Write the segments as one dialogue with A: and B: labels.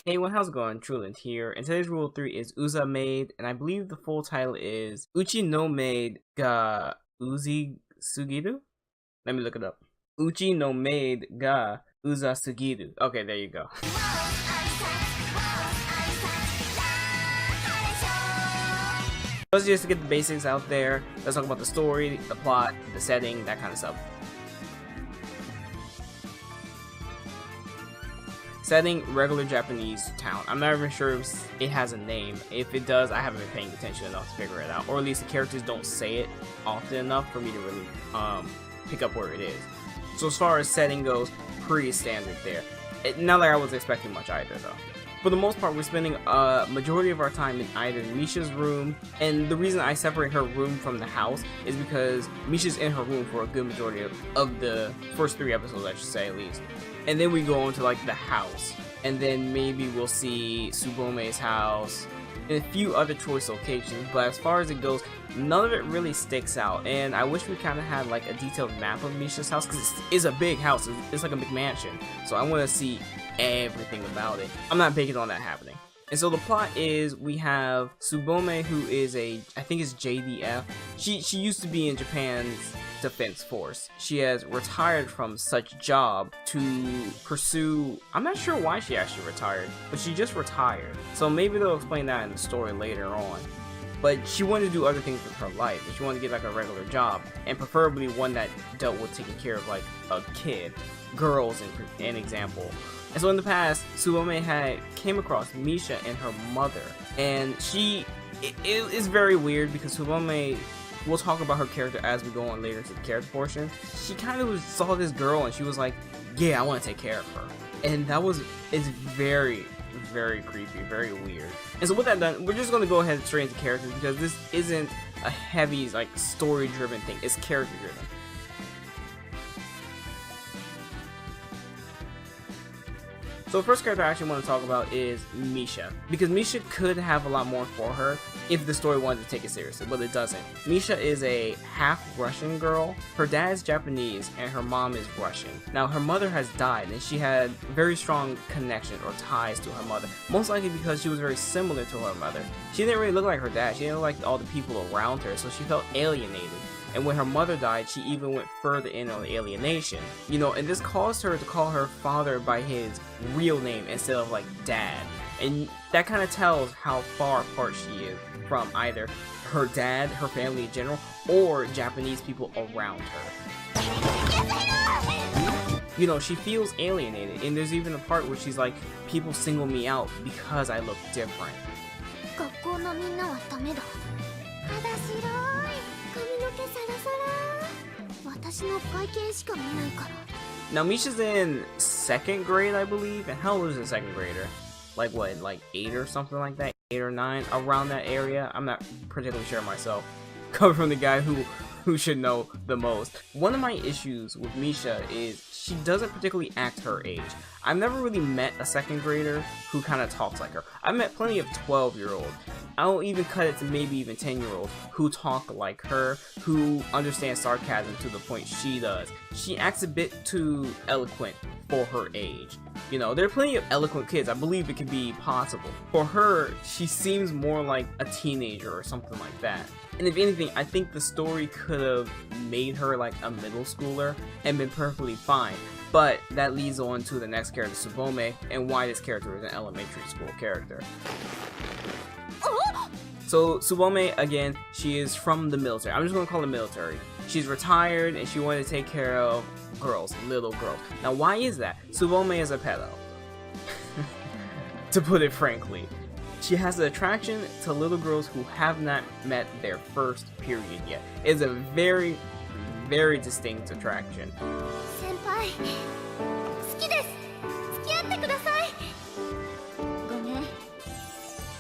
A: Hey, how's it going? Truland here, and today's rule 3 is Maid, and I believe the full title is Uchi no Maid ga Uzasugiru? Let me look it up. Uchi no Maid ga Uzasugiru. Okay, there you go. Let's just get the basics out there. Let's talk about the story, the plot, the setting, that kind of stuff. Setting, regular Japanese town. I'm not even sure if it has a name. If it does, I haven't been paying attention enough to figure it out. Or at least the characters don't say it often enough for me to really pick up where it is. So as far as setting goes, pretty standard there. Not like I was expecting much either though. For the most part, we're spending a majority of our time in either Misha's room, and the reason I separate her room from the house is because Misha's in her room for a good majority of the first 3 episodes, I should say at least. And then we go into like the house, and then maybe we'll see Tsubome's house and a few other choice locations, but as far as it goes, none of it really sticks out. And I wish we kind of had like a detailed map of Misha's house, because it's a big house. It's like a McMansion, so I want to see everything about it. I'm not banking on that happening. And so the plot is we have Tsubome, who is I think it's JDF. She used to be in Japan's Defense Force. She has retired from such job to pursue, I'm not sure why she actually retired, but she just retired. So maybe they'll explain that in the story later on. But she wanted to do other things with her life, and she wanted to get like a regular job, and preferably one that dealt with taking care of like a kid, girls in example. And so in the past, Tsubome came across Misha and her mother, and it is very weird because Tsubome, we'll talk about her character as we go on later to the character portion. She kind of saw this girl and she was like, yeah, I want to take care of her. And it's very, very creepy, very weird. And so with that done, we're just going to go ahead straight into characters, because this isn't a heavy like story driven thing, it's character driven. So the first character I actually want to talk about is Misha, because Misha could have a lot more for her if the story wanted to take it seriously, but it doesn't. Misha is a half Russian girl. Her dad is Japanese and her mom is Russian. Now her mother has died, and she had very strong connection or ties to her mother, most likely because she was very similar to her mother. She didn't really look like her dad, she didn't look like all the people around her, so she felt alienated. And when her mother died, she even went further in on the alienation. You know, and this caused her to call her father by his real name instead of like dad. And that kind of tells how far apart she is from either her dad, her family in general, or Japanese people around her. You know, she feels alienated, and there's even a part where she's like, people single me out because I look different. Now Misha's in 2nd grade, I believe, and how old is a 2nd grader? Like what, like 8 or something like that? 8 or 9, around that area? I'm not particularly sure myself. Coming from the guy who should know the most. One of my issues with Misha is she doesn't particularly act her age. I've never really met a 2nd grader who kind of talks like her. I've met plenty of 12-year-olds. I'll even cut it to maybe even 10-year-olds who talk like her, who understand sarcasm to the point she does. She acts a bit too eloquent for her age. You know, there are plenty of eloquent kids. I believe it could be possible. For her, she seems more like a teenager or something like that. And if anything, I think the story could have made her like a middle schooler and been perfectly fine. But that leads on to the next character, Tsubome, and why this character is an elementary school character. So Tsubome, again, she is from the military. I'm just going to call it military. She's retired and she wanted to take care of girls, little girls. Now why is that? Tsubome is a pedo. To put it frankly. She has an attraction to little girls who have not met their first period yet. It's a very, very distinct attraction. Senpai, 好きです。付き合ってください。
B: ごめん。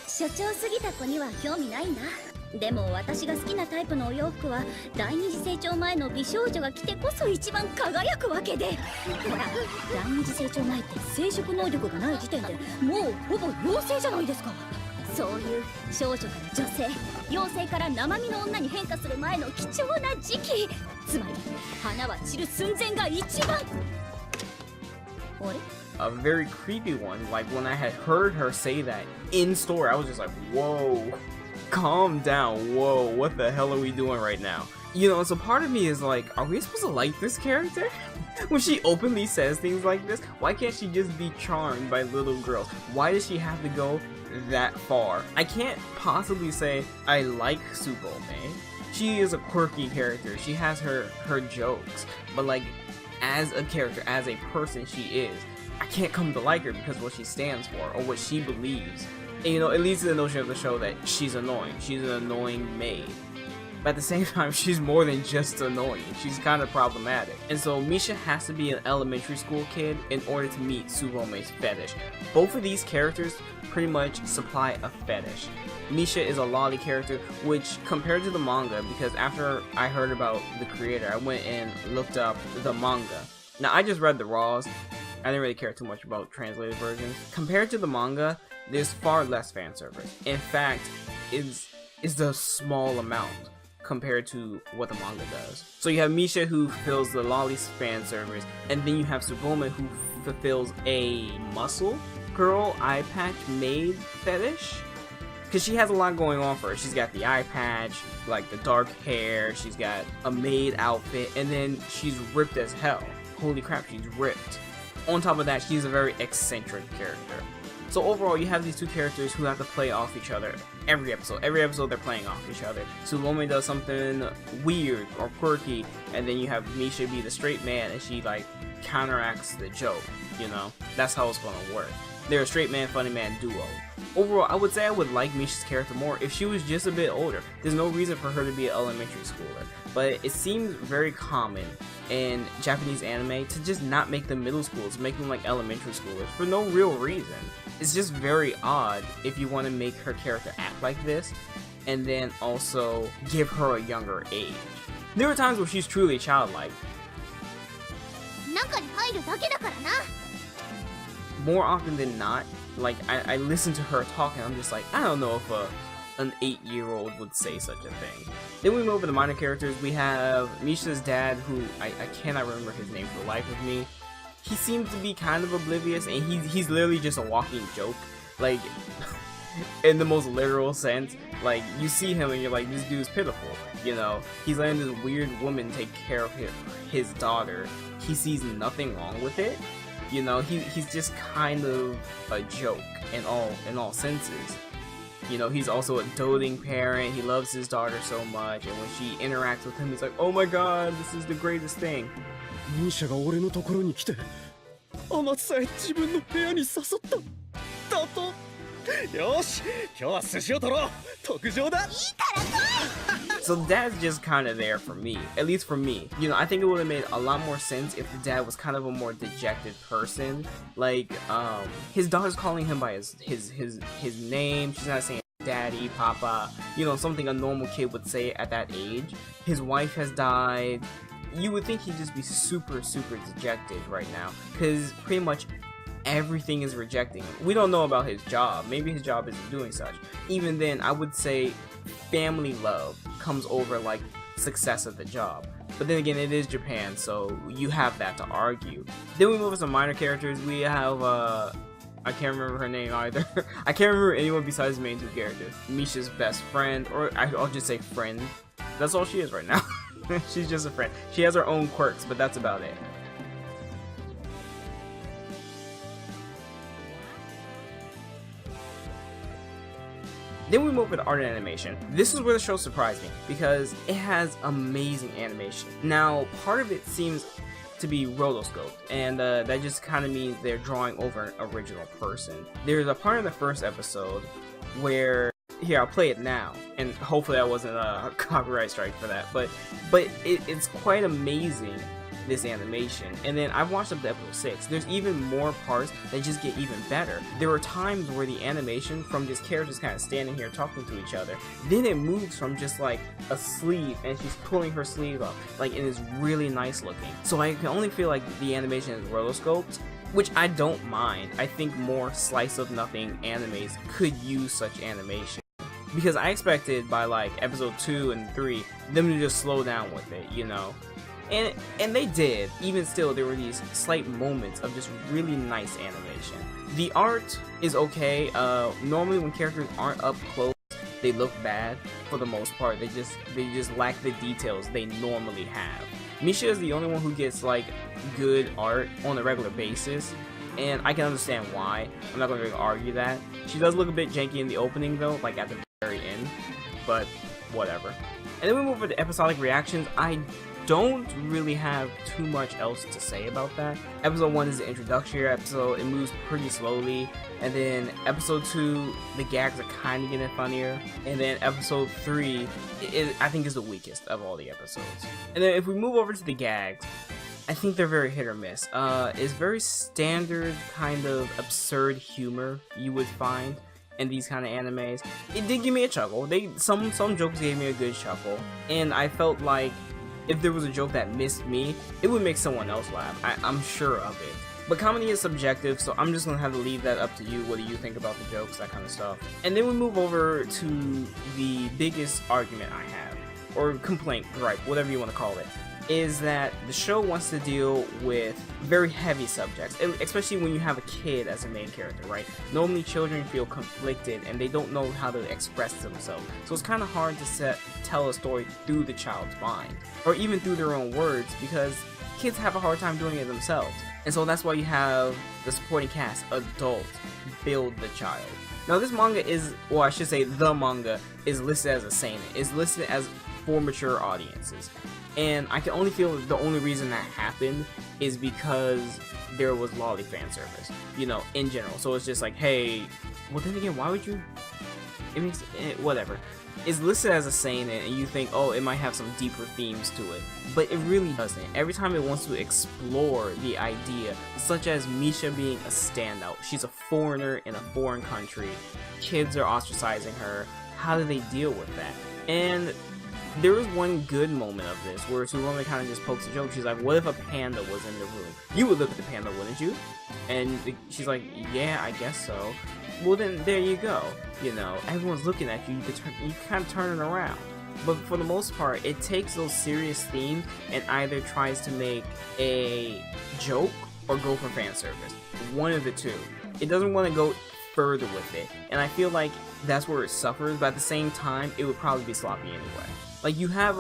B: 所長すぎた子には興味ないんだ。でも私が好きなタイプのお洋服は第二次成長前の美少女が着てこそ一番輝くわけで。ほら、第二次成長前って生殖能力がない時点でもうほぼ妖精じゃないですか。そういう少女から女性、妖精から生身の女に変化する前の貴重な時期。つまり花は散る寸前が一番。あれ？
A: a very creepy one. Like when I had heard her say that in store, I was just like, whoa, calm down, whoa, what the hell are we doing right now? You know, so part of me is like, are we supposed to like this character? When she openly says things like this, why can't she just be charmed by little girls? Why does she have to go that far? I can't possibly say I like Tsubome. She is a quirky character. She has her jokes, but like as a character, as a person, she is. I can't come to like her because of what she stands for or what she believes. And you know, it leads to the notion of the show that she's annoying. She's an annoying maid. But at the same time, she's more than just annoying. She's kind of problematic. And so Misha has to be an elementary school kid in order to meet Tsubome's fetish. Both of these characters pretty much supply a fetish. Misha is a lolly character, which compared to the manga, because after I heard about the creator, I went and looked up the manga. Now, I just read the raws. I didn't really care too much about translated versions. Compared to the manga, there's far less fan service. In fact, it's a small amount compared to what the manga does. So you have Misha who fulfills the lolly's fan service, and then you have Tsubome who fulfills a muscle girl eye patch maid fetish. Because she has a lot going on for her. She's got the eye patch, like the dark hair, she's got a maid outfit, and then she's ripped as hell. Holy crap, she's ripped. On top of that, she's a very eccentric character. So overall, you have these two characters who have to play off each other every episode. Every episode, they're playing off each other. Tsubome does something weird or quirky, and then you have Misha be the straight man, and she like counteracts the joke. You know, that's how it's gonna work. They're a straight man, funny man duo. Overall, I would say I would like Misha's character more if she was just a bit older. There's no reason for her to be an elementary schooler, but it seems very common in Japanese anime to just not make them middle schools, make them like elementary schoolers for no real reason. It's just very odd if you want to make her character act like this and then also give her a younger age. There are times where she's truly childlike. More often than not, like I listen to her talk and I'm just like, I don't know if an 8-year-old would say such a thing. Then we move over to the minor characters. We have Misha's dad, who I cannot remember his name for the life of me. He seems to be kind of oblivious, and he's literally just a walking joke, like in the most literal sense. Like you see him and you're like, this dude's pitiful, you know. He's letting this weird woman take care of his daughter. He sees nothing wrong with it, you know. He's just kind of a joke in all senses. You know, he's also a doting parent. He loves his daughter so much, and when she interacts with him, he's like, oh my god, this is the greatest thing.
C: Misha が俺のところに来て、天津さえ自分の部屋に誘った。だと。よし、今日は寿司を取ろう。特上だ。いいから来い。
A: So dad's just kind of there for me, at least for me. You know, I think it would have made a lot more sense if the dad was kind of a more dejected person. Like, his daughter's calling him by his name. She's not saying daddy, papa, you know, something a normal kid would say at that age. His wife has died. You would think he'd just be super dejected right now, because pretty much everything is rejecting him. We don't know about his job. Maybe his job isn't doing such. Even then, I would say family love comes over like success at the job. But then again, it is Japan, so you have that to argue. Then we move to some minor characters. We have I can't remember her name either. I can't remember anyone besides the main two characters. Misha's best friend, or I'll just say friend. That's all she is right now. She's just a friend. She has her own quirks, but that's about it. Then we move to art and animation. This is where the show surprised me, because it has amazing animation. Now, part of it seems to be rotoscoped, and that just kind of means they're drawing over an original person. There's a part in the first episode where, here, I'll play it now, and hopefully I wasn't a copyright strike for that, but it's quite amazing, this animation. And then I've watched up to episode 6. There's even more parts that just get even better. There are times where the animation from just characters kind of standing here talking to each other, then it moves from just like a sleeve and she's pulling her sleeve up, like, it is really nice looking. So I can only feel like the animation is rotoscoped, which I don't mind. I think more slice of nothing animes could use such animation, because I expected by like episode 2 and 3 them to just slow down with it, you know. And they did. Even still, there were these slight moments of just really nice animation. The art is okay. Normally when characters aren't up close, they look bad for the most part. They just lack the details they normally have. Misha is the only one who gets like good art on a regular basis, and I can understand why. I'm not going to really argue that. She does look a bit janky in the opening though, like at the very end, but whatever. And then we move over to episodic reactions. I don't really have too much else to say about that. Episode 1 is the introductory episode. It moves pretty slowly. And then episode 2, the gags are kind of getting funnier. And then episode 3, I think is the weakest of all the episodes. And then if we move over to the gags, I think they're very hit or miss. It's very standard kind of absurd humor you would find in these kind of animes. It did give me a chuckle. Some jokes gave me a good chuckle. And I felt like if there was a joke that missed me, it would make someone else laugh. I'm sure of it. But comedy is subjective, so I'm just gonna have to leave that up to you. What do you think about the jokes, that kind of stuff? And then we move over to the biggest argument I have, or complaint, gripe, whatever you want to call it, is that the show wants to deal with very heavy subjects, especially when you have a kid as a main character, right? Normally children feel conflicted and they don't know how to express themselves, so it's kind of hard to tell a story through the child's mind, or even through their own words, because kids have a hard time doing it themselves. And so that's why you have the supporting cast, adults, build the child. Now this manga is, or I should say the manga, is listed as a seinen. It's listed as for mature audiences. And I can only feel the only reason that happened is because there was lolly fan service, you know, in general. So it's just like, hey, well then again, why would you, it makes, whatever. It's listed as a seinen and you think, oh, it might have some deeper themes to it, but it really doesn't. Every time it wants to explore the idea, such as Misha being a standout, she's a foreigner in a foreign country, kids are ostracizing her, how do they deal with that? And there was one good moment of this where Tsurome kind of just pokes a joke. She's like, what if a panda was in the room? You would look at the panda, wouldn't you? And she's like, yeah, I guess so. Well then, there you go. You know, everyone's looking at you, you kind of turn it around. But for the most part, it takes those serious themes and either tries to make a joke or go for fan service. One of the two. It doesn't want to go further with it. And I feel like that's where it suffers, but at the same time, it would probably be sloppy anyway. Like, you have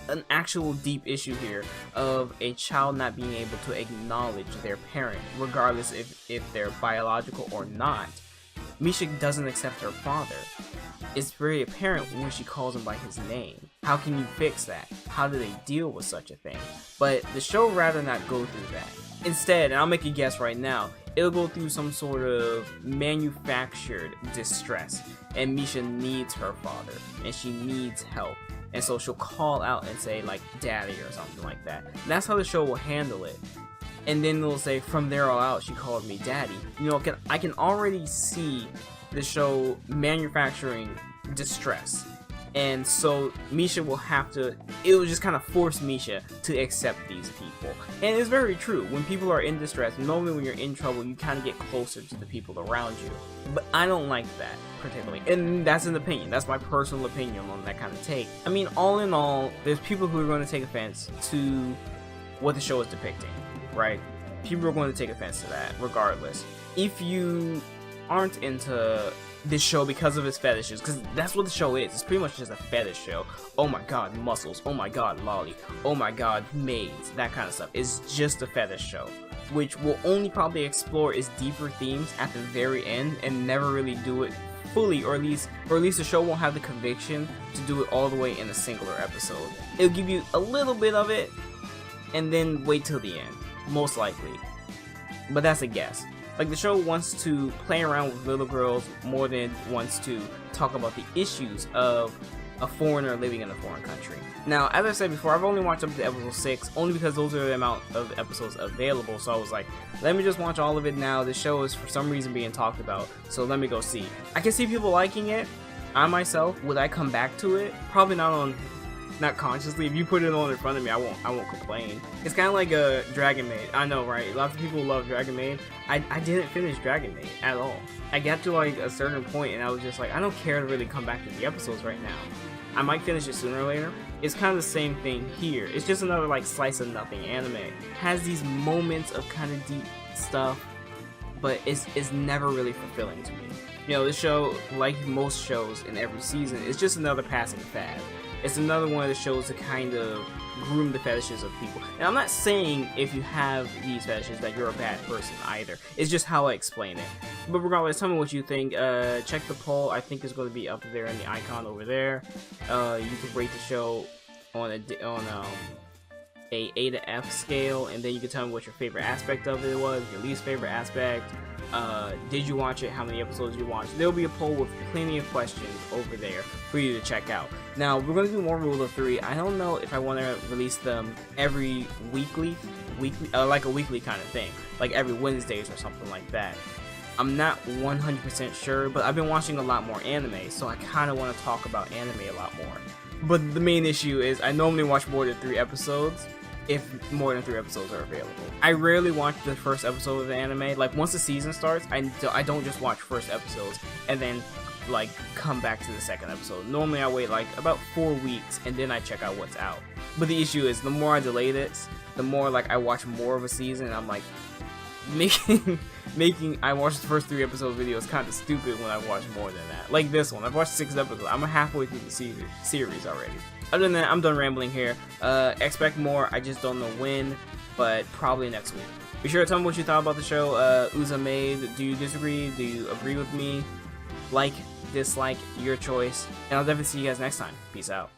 A: an actual deep issue here of a child not being able to acknowledge their parent, regardless if they're biological or not. Misha doesn't accept her father. It's very apparent when she calls him by his name. How can you fix that? How do they deal with such a thing? But the show would rather not go through that. Instead, and I'll make a guess right now, it'll go through some sort of manufactured distress, and Misha needs her father, and she needs help. And so she'll call out and say, like, daddy or something like that. And that's how the show will handle it. And then they'll say, from there on out, she called me daddy. You know, I can already see the show manufacturing distress. And so Misha will have to, it will just kind of force Misha to accept these people. And it's very true. When people are in distress, normally when you're in trouble, you kind of get closer to the people around you. But I don't like that, particularly. And that's an opinion. That's my personal opinion on that kind of take. I mean, all in all, there's people who are going to take offense to what the show is depicting, right? People are going to take offense to that, regardless. If you aren't into this show because of its fetishes, because that's what the show is. It's pretty much just a fetish show. Oh my god, muscles. Oh my god, lolly. Oh my god, maids. That kind of stuff. It's just a fetish show, which will only probably explore its deeper themes at the very end and never really do it fully, or at least the show won't have the conviction to do it all the way in a singular episode. It'll give you a little bit of it and then wait till the end, most likely. But that's a guess. Like, the show wants to play around with little girls more than wants to talk about the issues of a foreigner living in a foreign country. Now, as I said before, I've only watched up to episode 6, only because those are the amount of episodes available, so I was like, let me just watch all of it now. This show is for some reason being talked about, so let me go see. I can see people liking it. I myself, would I come back to it? Probably not consciously. If you put it on in front of me, I won't complain. It's kind of like a Dragon Maid. I know, right? Lots of people love Dragon Maid. I didn't finish Dragon Maid at all. I got to like a certain point and I was just like, I don't care to really come back to the episodes right now. I might finish it sooner or later. It's kind of the same thing here. It's just another like slice of nothing anime. Has these moments of kind of deep stuff, but it's never really fulfilling to me. You know, this show, like most shows in every season, is just another passing fad. It's another one of the shows to kind of groom the fetishes of people. And I'm not saying if you have these fetishes that you're a bad person either. It's just how I explain it. But regardless, tell me what you think. Check the poll. I think it's going to be up there in the icon over there. You can rate the show on a A to F scale, and then you can tell me what your favorite aspect of it was, your least favorite aspect. Did you watch it? How many episodes you watched? There'll be a poll with plenty of questions over there for you to check out. Now, we're going to do more Rule of 3. I don't know if I want to release them every weekly, like a weekly kind of thing, like every Wednesdays or something like that. I'm not 100% sure, but I've been watching a lot more anime, so I kind of want to talk about anime a lot more. But the main issue is I normally watch more than 3 episodes, if more than 3 episodes are available. I rarely watch the first episode of the anime. Like, once the season starts, I don't just watch first episodes and then like come back to the second episode. Normally I wait like about 4 weeks and then I check out what's out. But the issue is the more I delay this, the more like I watch more of a season, and I'm like making I watched the first 3 episode video is kind of stupid when I watch more than that. Like this one, I've watched 6 episodes. I'm halfway through the series already. Other than that, I'm done rambling here. Expect more. I just don't know when, but probably next week. Be sure to tell me what you thought about the show. Maid, do you disagree? Do you agree with me? Like, dislike, your choice. And I'll definitely see you guys next time. Peace out.